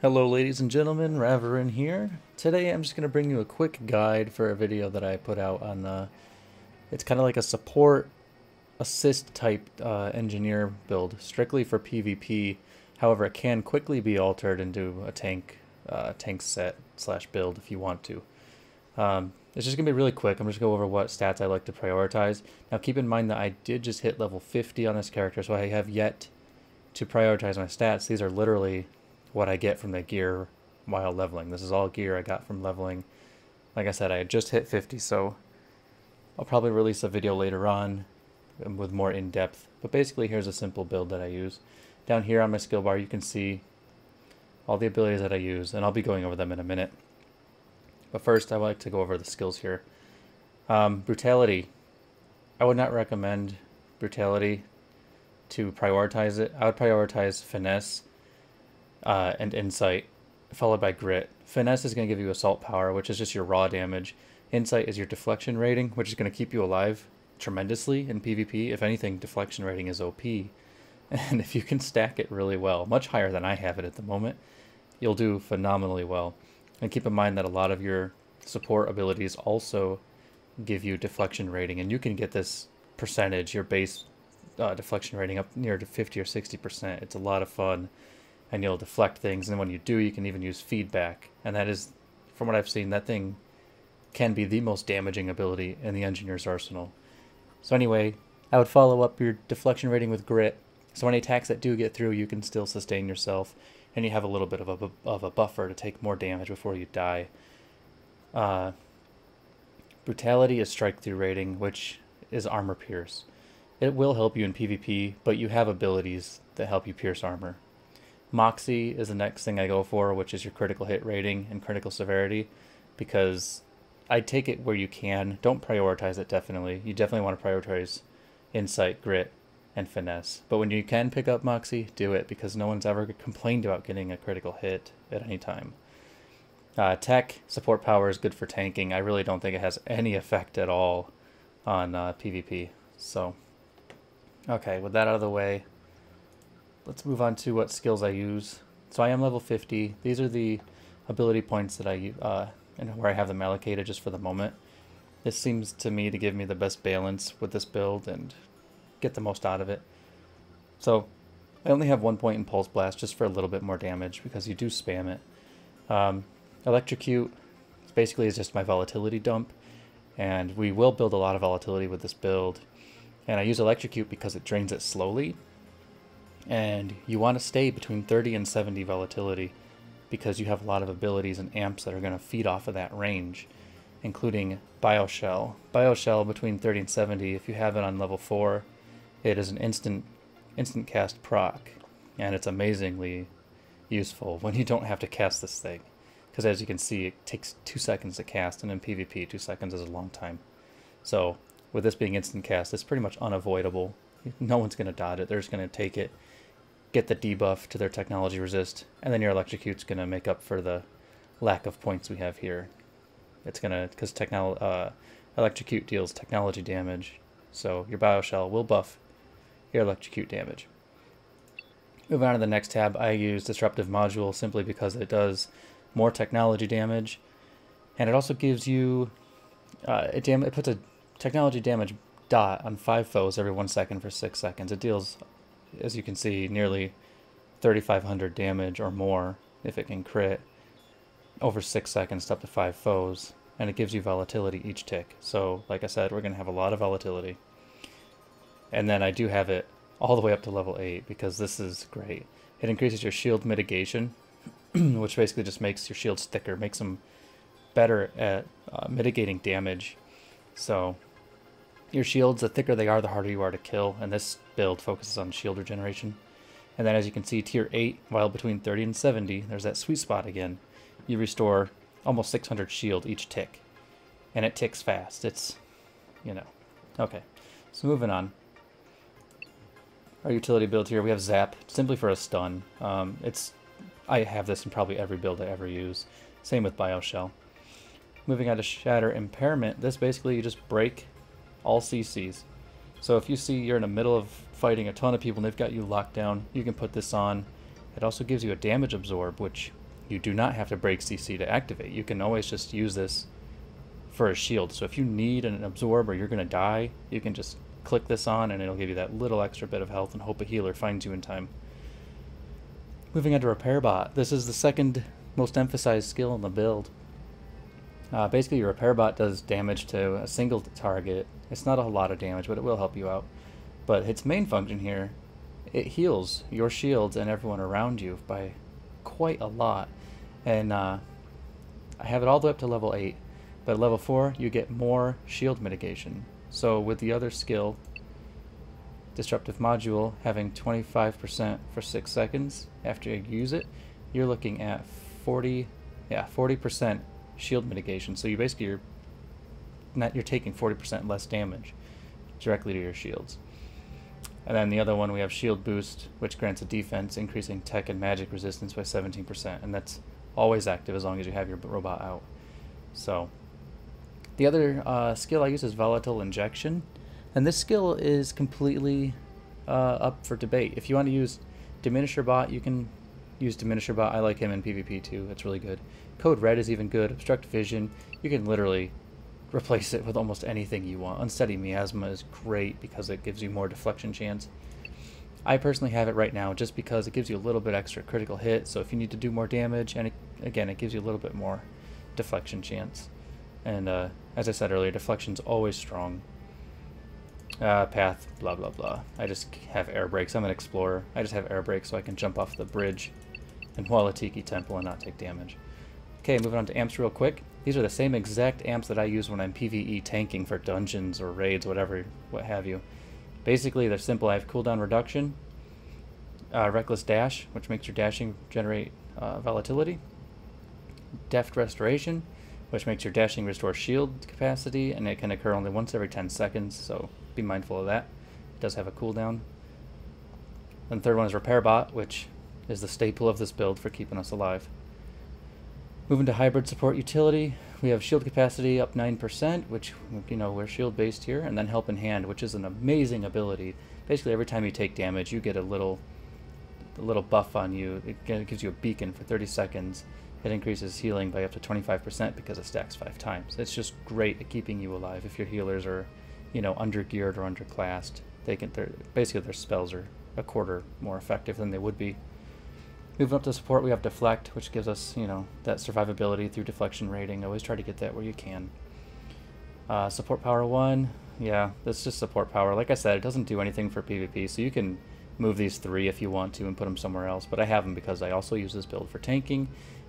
Hello ladies and gentlemen, Raverin here. Today I'm just going to bring you a quick guide for a video that I put out on it's kind of like a support assist type engineer build, strictly for PvP. However, it can quickly be altered into a tank set slash build if you want to. It's just going to be really quick. I'm just going to go over what stats I like to prioritize. Now keep in mind that I did just hit level 50 on this character, so I have yet to prioritize my stats. These are literally what I get from the gear while leveling. This is all gear I got from leveling. Like I said, I had just hit 50, so I'll probably release a video later on with more in-depth. But basically, here's a simple build that I use. Down here on my skill bar, you can see all the abilities that I use, and I'll be going over them in a minute. But first, I would like to go over the skills here. Brutality. I would not recommend Brutality to prioritize it. I would prioritize Finesse and Insight, followed by Grit. Finesse is going to give you Assault Power, which is just your raw damage. Insight is your Deflection rating, which is going to keep you alive tremendously in PvP. If anything, Deflection rating is OP. And if you can stack it really well, much higher than I have it at the moment, you'll do phenomenally well. And keep in mind that a lot of your support abilities also give you Deflection rating, and you can get this percentage, your base deflection rating, up near to 50 or 60%. It's a lot of fun, and you'll deflect things, and when you do, you can even use feedback, and that is, from what I've seen, that thing can be the most damaging ability in the engineer's arsenal. So anyway, I would follow up your deflection rating with Grit, so any attacks that do get through, you can still sustain yourself, and you have a little bit of a buffer to take more damage before you die. Brutality is strike through rating, which is armor pierce. It will help you in PvP, but you have abilities that help you pierce armor. Moxie is the next thing I go for, which is your critical hit rating and critical severity, because I take it where you can. Don't prioritize it, definitely. You definitely want to prioritize Insight, Grit, and Finesse. But when you can pick up Moxie, do it, because no one's ever complained about getting a critical hit at any time. Tech, support power is good for tanking. I really don't think it has any effect at all on PvP. So, okay, with that out of the way, let's move on to what skills I use. So I am level 50. These are the ability points that I and where I have them allocated just for the moment. This seems to me to give me the best balance with this build and get the most out of it. So I only have 1 point in Pulse Blast just for a little bit more damage because you do spam it. Electrocute basically is just my volatility dump, and we will build a lot of volatility with this build. And I use Electrocute because it drains it slowly, and you want to stay between 30 and 70 volatility because you have a lot of abilities and amps that are going to feed off of that range, including Bioshell. Bioshell between 30 and 70, if you have it on level 4, it is an instant cast proc, and it's amazingly useful when you don't have to cast this thing. Because as you can see, it takes 2 seconds to cast, and in PvP, 2 seconds is a long time. So with this being instant cast, it's pretty much unavoidable. No one's going to dodge it. They're just going to take it, get the debuff to their technology resist, and then your Electrocute's going to make up for the lack of points we have here. It's going to, because Electrocute deals technology damage, so your Bioshell will buff your Electrocute damage. Moving on to the next tab, I use Disruptive Module simply because it does more technology damage, and it also gives you it puts a technology damage dot on 5 foes every 1 second for 6 seconds. It deals, as you can see, nearly 3,500 damage or more if it can crit over 6 seconds to up to 5 foes, and it gives you volatility each tick. So like I said, we're going to have a lot of volatility. And then I do have it all the way up to level 8 because this is great. It increases your shield mitigation, which basically just makes your shields thicker, makes them better at mitigating damage. So your shields, the thicker they are, the harder you are to kill, and this build focuses on shield regeneration. And then as you can see, tier 8, while between 30 and 70, there's that sweet spot again. You restore almost 600 shield each tick, and it ticks fast. It's, you know. Okay, so moving on. Our utility build here, we have Zap, simply for a stun. I have this in probably every build I ever use. Same with Bioshell. Moving on to Shatter Impairment, this basically you just break all CCs. So if you see you're in the middle of fighting a ton of people and they've got you locked down, you can put this on. It also gives you a damage absorb, which you do not have to break CC to activate. You can always just use this for a shield. So if you need an absorb or you're going to die, you can just click this on and it'll give you that little extra bit of health and hope a healer finds you in time. Moving on to Repair Bot. This is the second most emphasized skill in the build. Basically, your Repair Bot does damage to a single target. It's not a lot of damage, but it will help you out. But its main function here, it heals your shields and everyone around you by quite a lot. And I have it all the way up to level 8. But at level 4, you get more shield mitigation. So with the other skill, Disruptive Module, having 25% for 6 seconds after you use it, you're looking at 40% shield mitigation. So you basically you're taking 40% less damage directly to your shields. And then the other one, we have Shield Boost, which grants a defense, increasing tech and magic resistance by 17%, and that's always active as long as you have your robot out. So the other skill I use is Volatile Injection, and this skill is completely up for debate. If you want to use Diminisher Bot, you can use Diminisher Bot. I like him in PvP too. It's really good. Code Red is even good. Obstruct Vision, you can literally replace it with almost anything you want. Unsteady Miasma is great because it gives you more deflection chance. I personally have it right now just because it gives you a little bit extra critical hit, so if you need to do more damage, and again, it gives you a little bit more deflection chance. And as I said earlier, deflection's always strong. Path, blah blah blah. I just have air brakes. I'm an explorer. I just have air brakes so I can jump off the bridge and wall a Tiki Temple and not take damage. Okay, moving on to amps real quick. These are the same exact amps that I use when I'm PvE tanking for dungeons or raids, whatever, what have you. Basically, they're simple. I have cooldown reduction, Reckless Dash, which makes your dashing generate volatility, Deft Restoration, which makes your dashing restore shield capacity, and it can occur only once every 10 seconds, so be mindful of that. It does have a cooldown. And the third one is Repair Bot, which is the staple of this build for keeping us alive. Moving to Hybrid Support Utility, we have shield capacity up 9%, which, you know, we're shield based here, and then Help in Hand, which is an amazing ability. Basically, every time you take damage, you get a little buff on you. It gives you a beacon for 30 seconds. It increases healing by up to 25% because it stacks 5 times. It's just great at keeping you alive. If your healers are, you know, undergeared or underclassed, basically their spells are a quarter more effective than they would be. Moving up to support, we have Deflect, which gives us, you know, that survivability through deflection rating. Always try to get that where you can. Support power 1, yeah, that's just support power. Like I said, it doesn't do anything for PvP, so you can move these 3 if you want to and put them somewhere else, but I have them because I also use this build for tanking,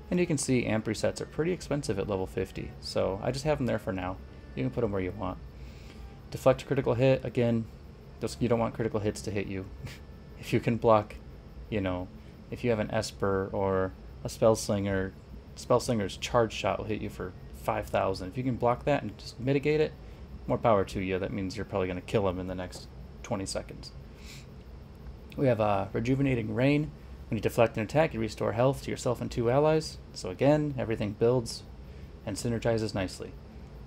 and you can see amp resets are pretty expensive at level 50, so I just have them there for now. You can put them where you want. Deflect critical hit, again, you don't want critical hits to hit you. If you can block, you know, if you have an Esper or a Spellslinger's charge shot will hit you for 5,000. If you can block that and just mitigate it, more power to you. That means you're probably going to kill him in the next 20 seconds. We have Rejuvenating Rain. When you deflect an attack, you restore health to yourself and 2 allies. So again, everything builds and synergizes nicely.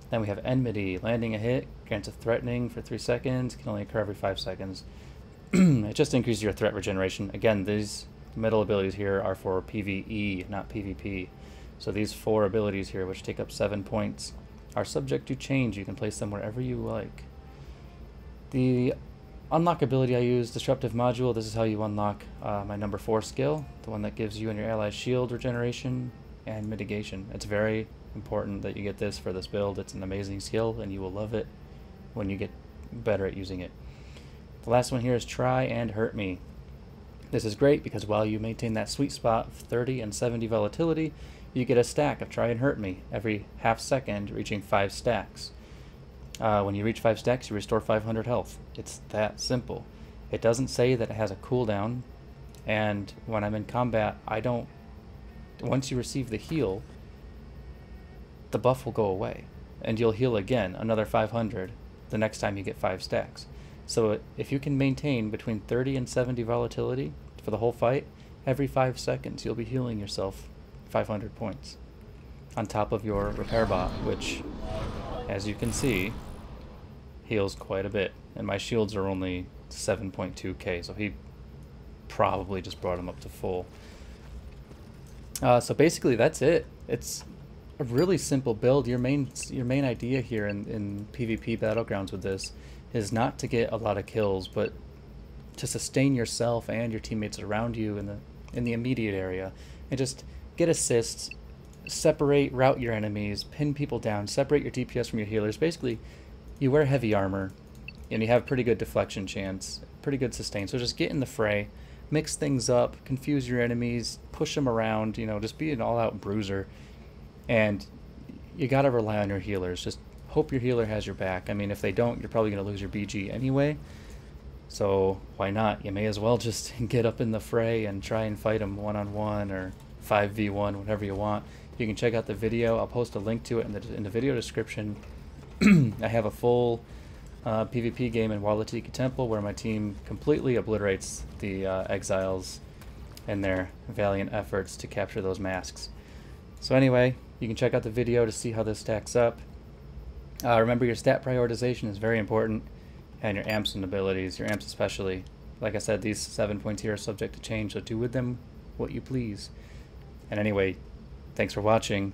Then we have Enmity. Landing a hit grants a threatening for 3 seconds. Can only occur every 5 seconds. It just increases your threat regeneration. Again, these middle abilities here are for PvE, not PvP. So these 4 abilities here, which take up 7 points, are subject to change. You can place them wherever you like. The unlock ability I use, Disruptive Module. This is how you unlock my number 4 skill, the one that gives you and your allies shield regeneration and mitigation. It's very important that you get this for this build. It's an amazing skill, and you will love it when you get better at using it. The last one here is Try and Hurt Me. This is great because while you maintain that sweet spot of 30 and 70 volatility, you get a stack of Try and Hurt Me every half second, reaching 5 stacks. When you reach 5 stacks, you restore 500 health. It's that simple. It doesn't say that it has a cooldown, and when I'm in combat, once you receive the heal, the buff will go away, and you'll heal again, another 500, the next time you get 5 stacks. So if you can maintain between 30 and 70 volatility for the whole fight, every 5 seconds you'll be healing yourself 500 points. On top of your Repair Bot, which, as you can see, heals quite a bit. And my shields are only 7.2k, so he probably just brought him up to full. So basically, that's it. It's a really simple build. Your main idea here in PvP battlegrounds with this is not to get a lot of kills, but to sustain yourself and your teammates around you in the immediate area, and just get assists, route your enemies, pin people down, separate your DPS from your healers. Basically, you wear heavy armor, and you have pretty good deflection chance, pretty good sustain. So just get in the fray, mix things up, confuse your enemies, push them around. Just be an all-out bruiser, and you gotta rely on your healers. Just hope your healer has your back. I mean, if they don't, you're probably gonna lose your BG anyway. So why not? You may as well just get up in the fray and try and fight them one-on-one or 5v1, whatever you want. You can check out the video. I'll post a link to it in the video description. I have a full PvP game in Walatiki Temple where my team completely obliterates the exiles in their valiant efforts to capture those masks. So anyway, you can check out the video to see how this stacks up. Remember, your stat prioritization is very important, and your amps and abilities, your amps especially. Like I said, these 7 points here are subject to change, so do with them what you please. And anyway, thanks for watching.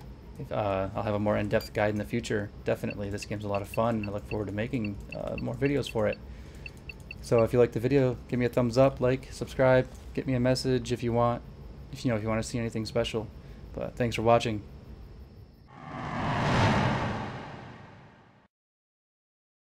I'll have a more in-depth guide in the future. Definitely, this game's a lot of fun, and I look forward to making more videos for it. So if you like the video, give me a thumbs up, like, subscribe, get me a message if you want, if you want to see anything special. But thanks for watching.